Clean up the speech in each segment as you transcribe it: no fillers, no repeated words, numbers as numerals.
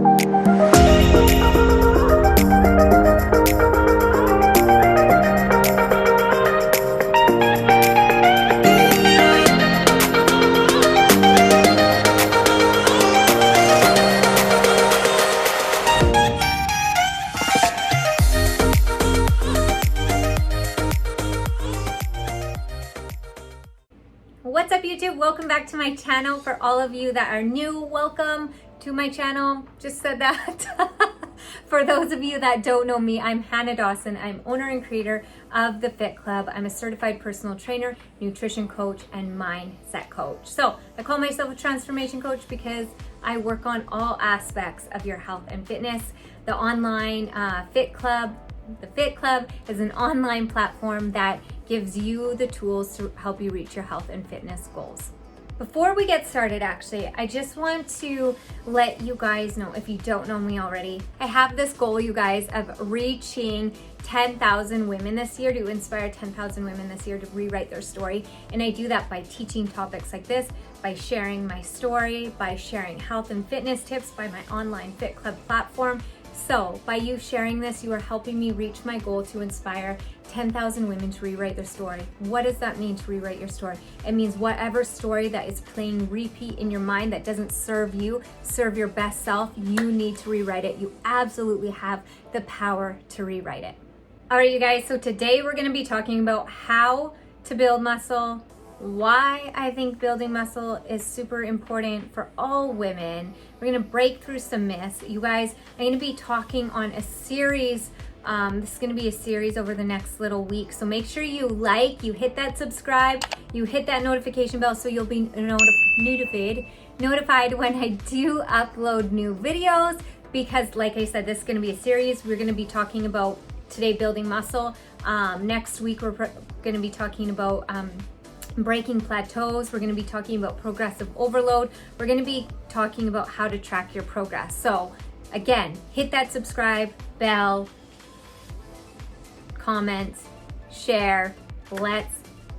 What's up YouTube? Welcome back to my channel. For all of you that are new, welcome to my channel. Just said that. For those of you that don't know me, I'm Hannah Dawson. I'm owner and creator of The Fit Club. I'm a certified personal trainer, nutrition coach, and mindset coach. So I call myself a transformation coach because I work on all aspects of your health and fitness. The online Fit Club, The Fit Club is an online platform that gives you the tools to help you reach your health and fitness goals. Before we get started, actually, I just want to let you guys know, if you don't know me already, I have this goal, you guys, of reaching 10,000 women this year, to inspire 10,000 women this year to rewrite their story. And I do that by teaching topics like this, by sharing my story, by sharing health and fitness tips by my online Fit Club platform. So by you sharing this, you are helping me reach my goal to inspire 10,000 women to rewrite their story. What does that mean, to rewrite your story? It means whatever story that is playing repeat in your mind that doesn't serve you, serve your best self, you need to rewrite it. You absolutely have the power to rewrite it. All right, you guys, so today we're gonna be talking about how to build muscle, why I think building muscle is super important for all women. We're gonna break through some myths. You guys, I'm gonna be talking on a series. This is gonna be a series over the next little week. So make sure you you hit that subscribe, you hit that notification bell so you'll be notified when I do upload new videos. Because like I said, this is gonna be a series. We're gonna be talking about today building muscle. Next week, we're gonna be talking about breaking plateaus. We're going to be talking about progressive overload. We're going to be talking about how to track your progress. So again, hit that subscribe bell, comment, share. Let's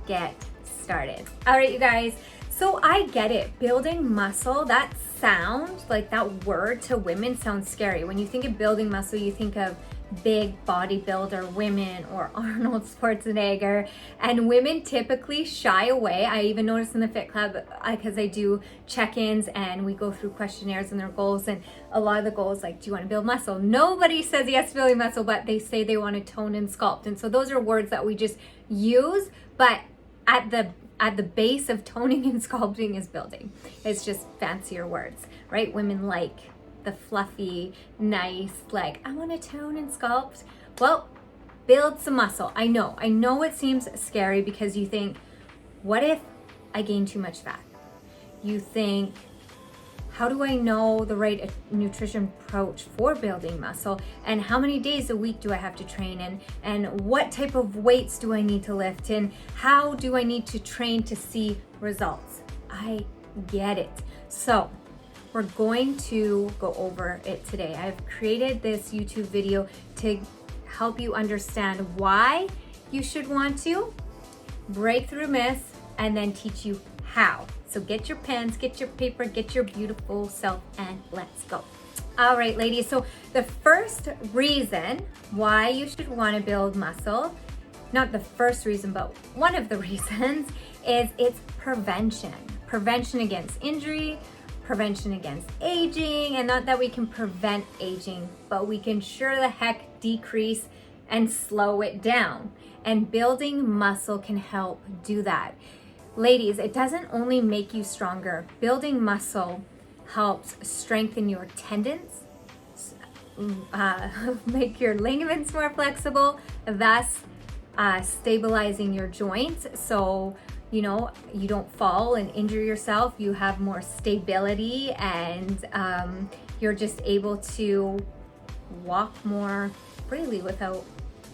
get started. All right, you guys. So I get it. Building muscle, that sound, like that word to women sounds scary. When you think of building muscle, you think of big bodybuilder women or Arnold Schwarzenegger, and women typically shy away. I even noticed in the Fit Club, because I do check-ins and we go through questionnaires and their goals, and a lot of the goals like, do you want to build muscle? Nobody says yes to building muscle, but they say they want to tone and sculpt. And so those are words that we just use, but at the base of toning and sculpting is building. It's just fancier words, right? Women like the fluffy, nice, like, I want to tone and sculpt. Well, build some muscle. I know it seems scary because you think, what if I gain too much fat? You think, how do I know the right nutrition approach for building muscle? And how many days a week do I have to train in? And what type of weights do I need to lift? And how do I need to train to see results? I get it. So we're going to go over it today. I've created this YouTube video to help you understand why you should want to break through myths and then teach you how. So get your pens, get your paper, get your beautiful self, and let's go. All right, ladies. So the first reason why you should want to build muscle, not the first reason, but one of the reasons, is it's prevention. Prevention against injury, prevention against aging, and not that we can prevent aging, but we can sure the heck decrease and slow it down. And building muscle can help do that. Ladies, it doesn't only make you stronger. Building muscle helps strengthen your tendons, make your ligaments more flexible, thus stabilizing your joints. So you know, you don't fall and injure yourself. You have more stability, and you're just able to walk more freely without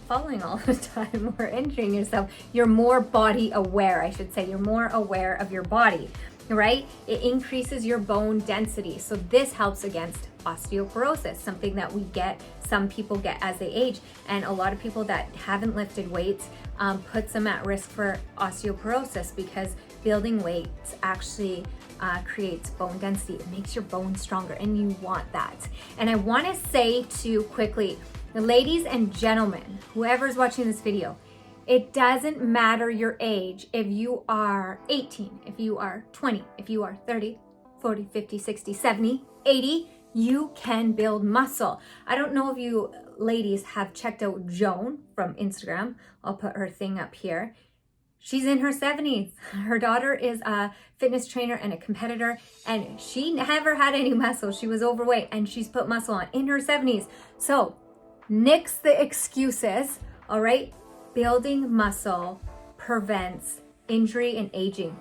falling all the time or injuring yourself. You're more body aware, I should say. You're more aware of your body, right? It increases your bone density. So this helps against osteoporosis, something that some people get as they age. And a lot of people that haven't lifted weights puts them at risk for osteoporosis because building weight actually creates bone density. It makes your bones stronger, and you want that. And I want to say too quickly, ladies and gentlemen, whoever's watching this video, it doesn't matter your age. If you are 18, if you are 20, if you are 30, 40, 50, 60, 70, 80, you can build muscle. I don't know if you ladies have checked out Joan from Instagram. I'll put her thing up here. She's in her 70s. Her daughter is a fitness trainer and a competitor, and she never had any muscle. She was overweight, and she's put muscle on in her 70s. So nix the excuses, all right? Building muscle prevents injury and aging.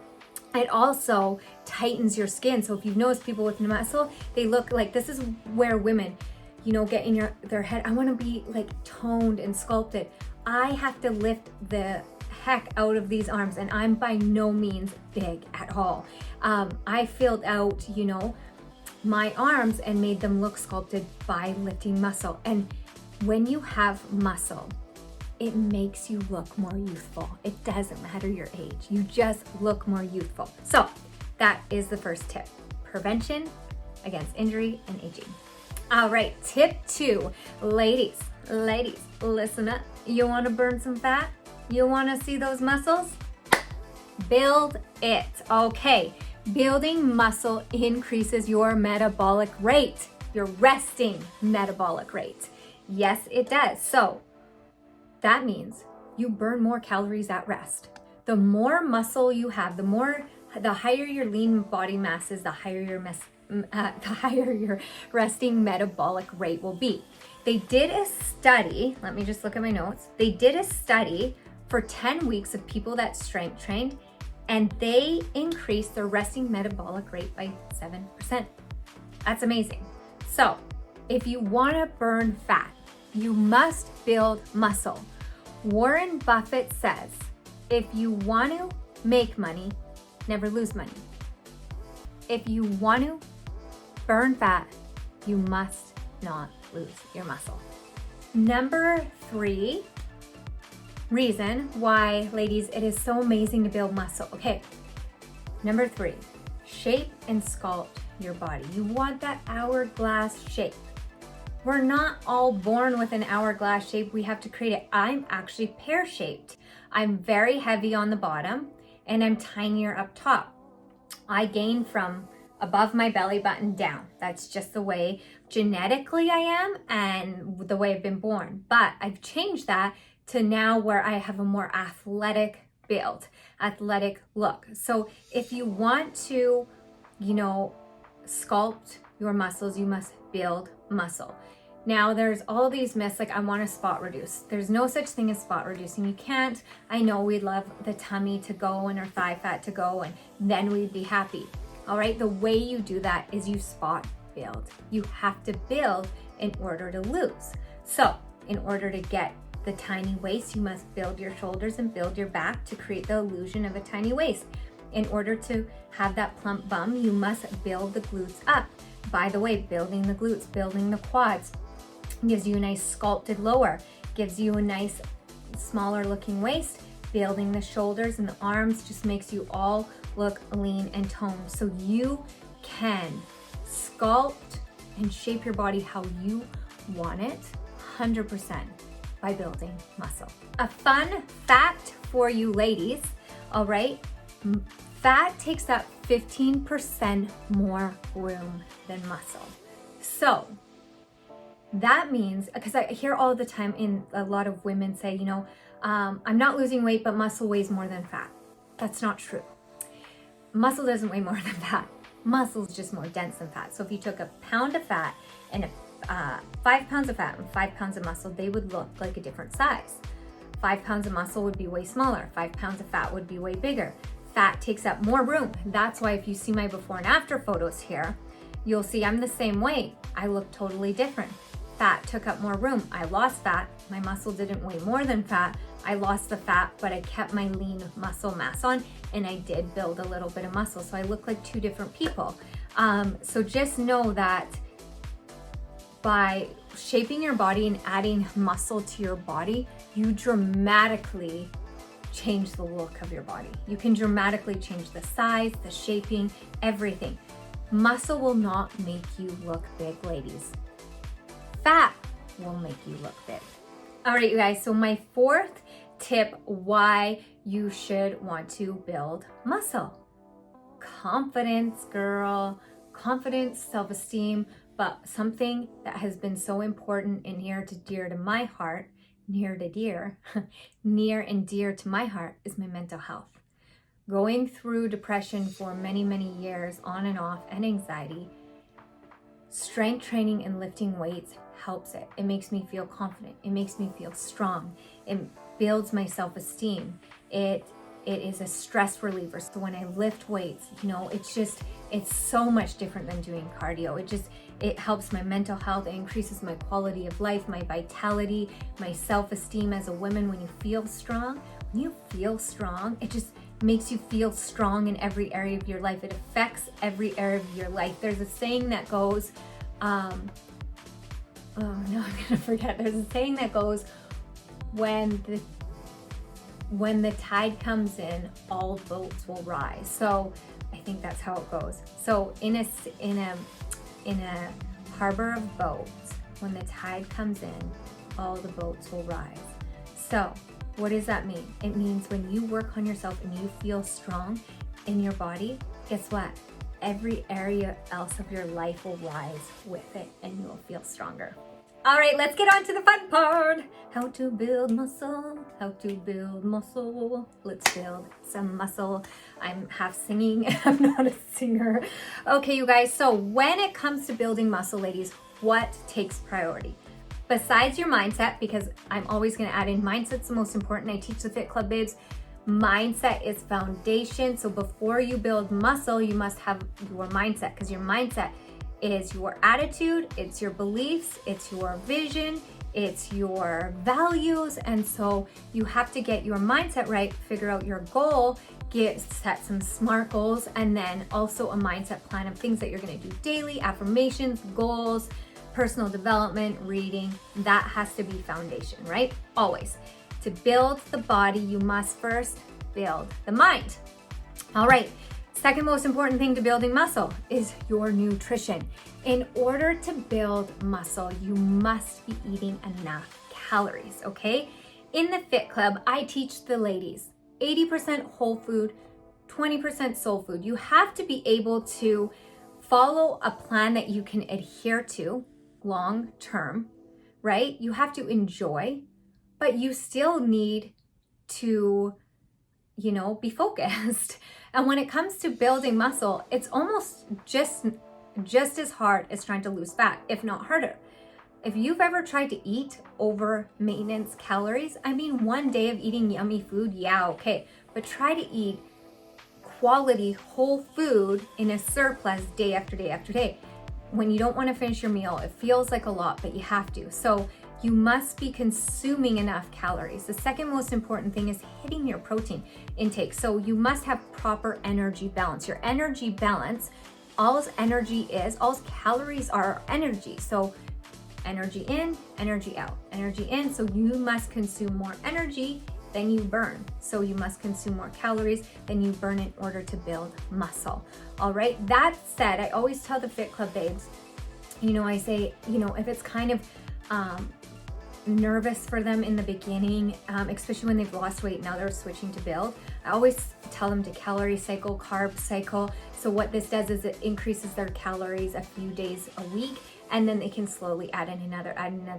It also tightens your skin. So if you've noticed people with muscle, they look like, this is where women, get in their head, I want to be like toned and sculpted. I have to lift the heck out of these arms, and I'm by no means big at all. I filled out, my arms and made them look sculpted by lifting muscle. And when you have muscle, it makes you look more youthful. It doesn't matter your age. You just look more youthful. So that is the first tip. Prevention against injury and aging. All right, tip 2. Ladies, listen up. You want to burn some fat? You want to see those muscles? Build it. Okay, building muscle increases your metabolic rate, your resting metabolic rate. Yes, it does. So that means you burn more calories at rest. The more muscle you have, the higher your lean body mass is, the higher your resting metabolic rate will be. They did a study, let me just look at my notes. They did a study for 10 weeks of people that strength trained, and they increased their resting metabolic rate by 7%. That's amazing. So if you want to burn fat, you must build muscle. Warren Buffett says, if you want to make money, never lose money. If you want to burn fat, you must not lose your muscle. Number 3 reason why, ladies, it is so amazing to build muscle. Okay, number 3, shape and sculpt your body. You want that hourglass shape. We're not all born with an hourglass shape. We have to create it. I'm actually pear-shaped. I'm very heavy on the bottom, and I'm tinier up top. I gain from above my belly button down. That's just the way genetically I am and the way I've been born. But I've changed that to now where I have a more athletic build, athletic look. So if you want to, sculpt your muscles, you must build muscle. Now there's all these myths, like I want to spot reduce. There's no such thing as spot reducing. You can't. I know we'd love the tummy to go and our thigh fat to go, and then we'd be happy. All right, the way you do that is you spot build. You have to build in order to lose. So in order to get the tiny waist, you must build your shoulders and build your back to create the illusion of a tiny waist. In order to have that plump bum, you must build the glutes up. By the way, building the glutes, building the quads gives you a nice sculpted lower, gives you a nice smaller looking waist. Building the shoulders and the arms just makes you all look lean and toned. So you can sculpt and shape your body how you want it 100% by building muscle. A fun fact for you ladies, all right? Fat takes up 15% more room than muscle. So that means, because I hear all the time in a lot of women say, I'm not losing weight, but muscle weighs more than fat. That's not true. Muscle doesn't weigh more than fat. Muscle is just more dense than fat. So if you took a pound of fat and 5 pounds of fat and 5 pounds of muscle, they would look like a different size. 5 pounds of muscle would be way smaller. 5 pounds of fat would be way bigger. Fat takes up more room. That's why if you see my before and after photos here, you'll see I'm the same weight. I look totally different. Fat took up more room. I lost fat. My muscle didn't weigh more than fat. I lost the fat, but I kept my lean muscle mass on, and I did build a little bit of muscle. So I look like 2 different people. So just know that by shaping your body and adding muscle to your body, you dramatically change the look of your body. You can dramatically change the size, the shaping, everything. Muscle will not make you look big, ladies. Fat will make you look big. All right, you guys, so my fourth tip why you should want to build muscle. Confidence, girl. Confidence, self-esteem, but something that has been so important and near and dear to my heart, near and dear to my heart is my mental health. Going through depression for many, many years on and off and anxiety, strength training and lifting weights helps it. It makes me feel confident. It makes me feel strong. It builds my self-esteem. It is a stress reliever. So when I lift weights, it's so much different than doing cardio. It helps my mental health. It increases my quality of life, my vitality, my self-esteem as a woman. When you feel strong, it just makes you feel strong in every area of your life. It affects every area of your life. There's a saying that goes, I'm gonna forget. There's a saying that goes, when the tide comes in, all boats will rise. So I think that's how it goes. So in a harbor of boats, when the tide comes in, all the boats will rise. So what does that mean? It means when you work on yourself and you feel strong in your body, guess what? Every area else of your life will rise with it and you'll feel stronger. All right, let's get on to the fun part. How to build muscle, Let's build some muscle. I'm half singing, I'm not a singer. Okay, you guys, so when it comes to building muscle, ladies, what takes priority? Besides your mindset, because I'm always gonna add in mindset's the most important. I teach the Fit Club babes, mindset is foundation. So before you build muscle, you must have your mindset, because your mindset is your attitude, it's your beliefs, it's your vision, it's your values. And so you have to get your mindset right, figure out your goal, set some SMART goals, and then also a mindset plan of things that you're gonna do daily, affirmations, goals, personal development, reading. That has to be foundation, right? Always. To build the body, you must first build the mind. All right. Second most important thing to building muscle is your nutrition. In order to build muscle, you must be eating enough calories, okay? In the Fit Club, I teach the ladies 80% whole food, 20% soul food. You have to be able to follow a plan that you can adhere to long term, right? You have to enjoy, but you still need to be focused. And when it comes to building muscle, it's almost just as hard as trying to lose fat, if not harder. If you've ever tried to eat over maintenance calories, one day of eating yummy food, yeah, okay. But try to eat quality whole food in a surplus day after day after day. When you don't want to finish your meal, it feels like a lot, but you have to. So you must be consuming enough calories. The second most important thing is hitting your protein intake. So you must have proper energy balance. Your energy balance, all calories are energy. So energy in, energy out, energy in. So you must consume more energy than you burn. So you must consume more calories than you burn in order to build muscle. All right. That said, I always tell the Fit Club babes, I say, if it's kind of, nervous for them in the beginning, especially when they've lost weight, now they're switching to build. I always tell them to calorie cycle, carb cycle. So what this does is it increases their calories a few days a week, and then they can slowly add another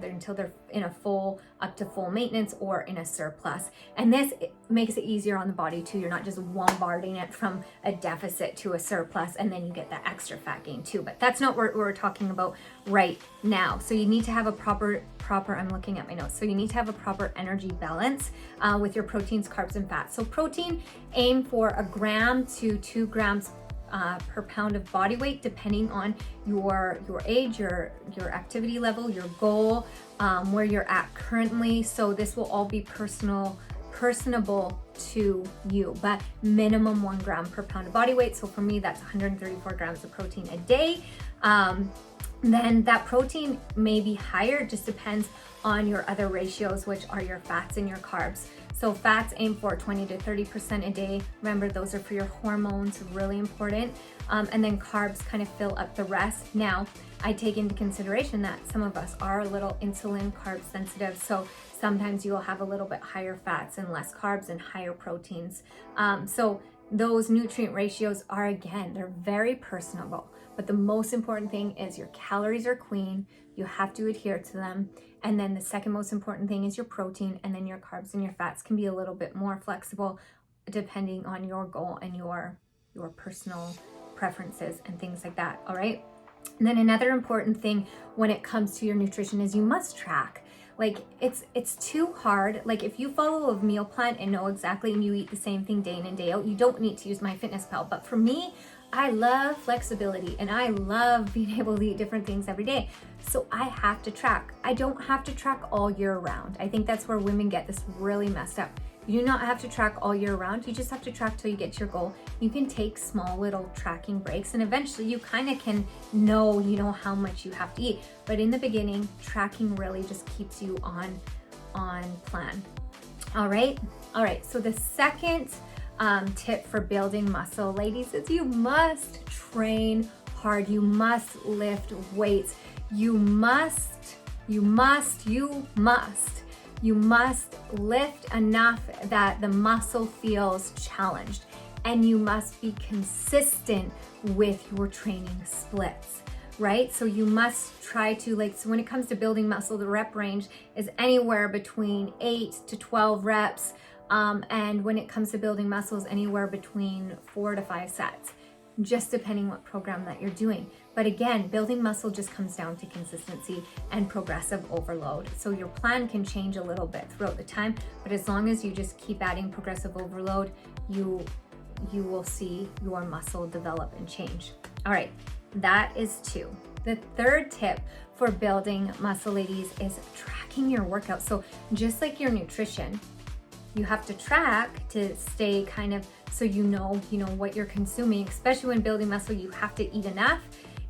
until they're in up to full maintenance or in a surplus. And this makes it easier on the body too. You're not just bombarding it from a deficit to a surplus, and then you get that extra fat gain too. But that's not what we're talking about right now. So you need to have a proper, I'm looking at my notes. So you need to have a proper energy balance with your proteins, carbs, and fats. So protein, aim for 1 gram to 2 grams per pound of body weight, depending on your age, your activity level, your goal, where you're at currently. So this will all be personable to you, but minimum 1 gram per pound of body weight. So for me, that's 134 grams of protein a day. Then that protein may be higher, just depends on your other ratios, which are your fats and your carbs. So fats, aim for 20 to 30% a day. Remember, those are for your hormones, really important. And then carbs kind of fill up the rest. Now, I take into consideration that some of us are a little insulin carb sensitive. So sometimes you'll have a little bit higher fats and less carbs and higher proteins. So those nutrient ratios are, again, they're very personable. But the most important thing is your calories are clean. You have to adhere to them. And then the second most important thing is your protein, and then your carbs and your fats can be a little bit more flexible depending on your goal and your personal preferences and things like that. All right. And then another important thing when it comes to your nutrition is you must track. Like it's too hard. Like if you follow a meal plan and know exactly and you eat the same thing day in and day out, you don't need to use MyFitnessPal. But for me, I love flexibility and I love being able to eat different things every day. So I have to track. I don't have to track all year round. I think that's where women get this really messed up. You do not have to track all year round. You just have to track till you get to your goal. You can take small little tracking breaks and eventually you kind of can know, how much you have to eat. But in the beginning, tracking really just keeps you on plan. All right. So the second tip for building muscle, ladies, is you must train hard. You must lift weights. You must lift enough that the muscle feels challenged, and you must be consistent with your training splits, right? So you must try to so when it comes to building muscle, the rep range is anywhere between 8 to 12 reps. And when it comes to building muscles, anywhere between 4 to 5 sets, just depending what program that you're doing. But again, building muscle just comes down to consistency and progressive overload. So your plan can change a little bit throughout the time, but as long as you just keep adding progressive overload, you will see your muscle develop and change. All right, that is 2. The third tip for building muscle, ladies, is tracking your workouts. So just like your nutrition, you have to track to stay kind of so you know what you're consuming, especially when building muscle. You have to eat enough.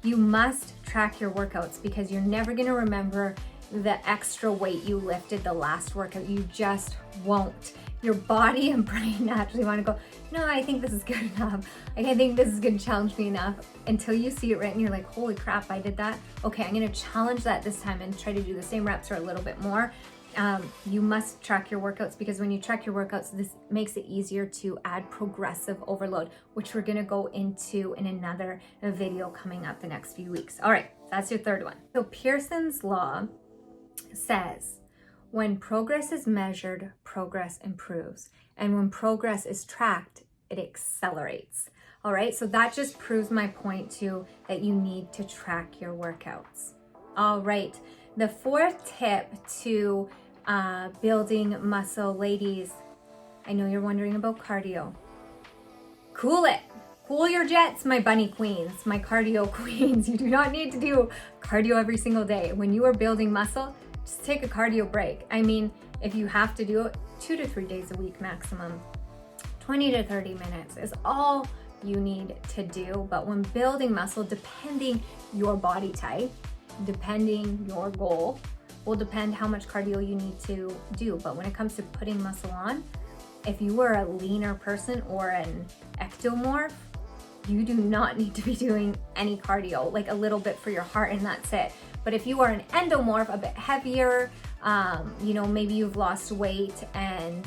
You must track your workouts because you're never going to remember the extra weight you lifted the last workout. You just won't. Your body and brain naturally want to go, no, I think this is good enough. I think this is going to challenge me enough, until you see it right and you're like, holy crap, I did that. Okay, I'm going to challenge that this time and try to do the same reps or a little bit more. You must track your workouts, because when you track your workouts, this makes it easier to add progressive overload, which we're going to go into in another video coming up the next few weeks. All right, that's your third one. So Pearson's law says when progress is measured, progress improves. And when progress is tracked, it accelerates. All right, so that just proves my point too, that you need to track your workouts. All right. The fourth tip to building muscle, ladies, I know you're wondering about cardio. Cool it. Cool your jets, my bunny queens, my cardio queens. You do not need to do cardio every single day. When you are building muscle, just take a cardio break. I mean, if you have to do it 2 to 3 days a week maximum, 20 to 30 minutes is all you need to do. But when building muscle, depending your body type, depending your goal, will depend how much cardio you need to do. But when it comes to putting muscle on, if you are a leaner person or an ectomorph, you do not need to be doing any cardio, like a little bit for your heart and that's it. But if you are an endomorph, a bit heavier, maybe you've lost weight and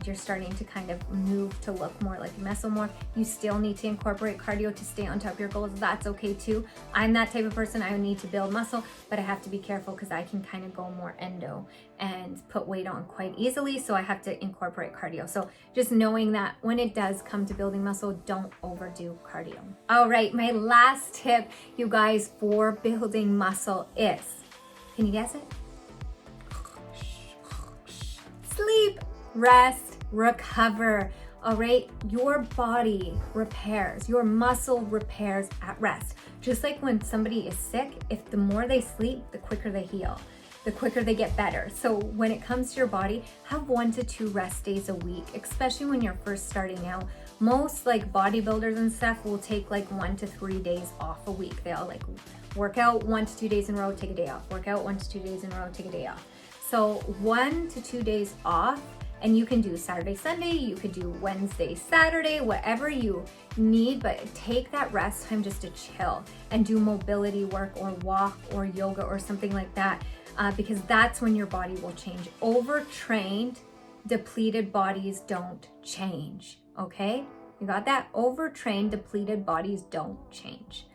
you're starting to kind of move to look more like a mesomorph, you still need to incorporate cardio to stay on top of your goals. That's okay too. I'm that type of person. I need to build muscle, but I have to be careful because I can kind of go more endo and put weight on quite easily. So I have to incorporate cardio. So just knowing that when it does come to building muscle, don't overdo cardio. All right, my last tip, you guys, for building muscle is, can you guess it? Sleep, rest, recover. All right, your body repairs, your muscle repairs at rest. Just like when somebody is sick, if the more they sleep, the quicker they heal, the quicker they get better. So when it comes to your body, have 1 to 2 rest days a week, especially when you're first starting out. Most like bodybuilders and stuff will take like 1 to 3 days off a week. They'll like work out 1 to 2 days in a row, take a day off, work out 1 to 2 days in a row, take a day off. So 1 to 2 days off And you can do Saturday, Sunday, you could do Wednesday, Saturday, whatever you need, but take that rest time just to chill and do mobility work or walk or yoga or something like that, because that's when your body will change. Overtrained, depleted bodies don't change, okay? You got that? Overtrained, depleted bodies don't change.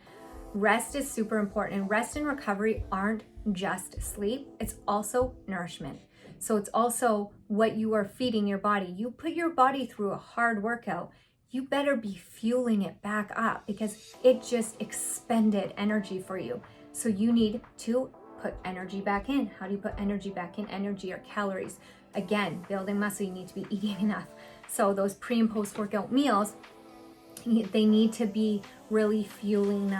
Rest is super important, and rest and recovery aren't just sleep, it's also nourishment. So it's also what you are feeding your body. You put your body through a hard workout, you better be fueling it back up because it just expended energy for you. So you need to put energy back in. How do you put energy back in? Energy or calories. Again, building muscle, you need to be eating enough. So those pre and post workout meals, they need to be really fueling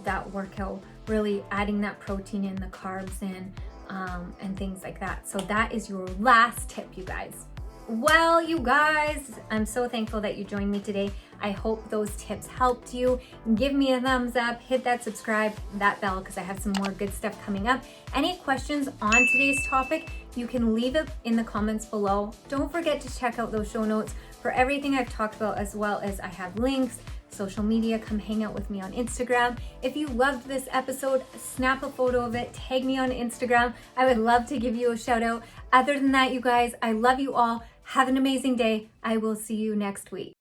that workout, really adding that protein in, the carbs in, and things like that. So that is your last tip, you guys. Well, you guys, I'm so thankful that you joined me today. I hope those tips helped you. Give me a thumbs up, hit that subscribe, that bell, because I have some more good stuff coming up. Any questions on today's topic, you can leave it in the comments below. Don't forget to check out those show notes for everything I've talked about, as well as I have links, social media. Come hang out with me on Instagram. If you loved this episode, snap a photo of it, tag me on Instagram. I would love to give you a shout out. Other than that, you guys, I love you all. Have an amazing day. I will see you next week.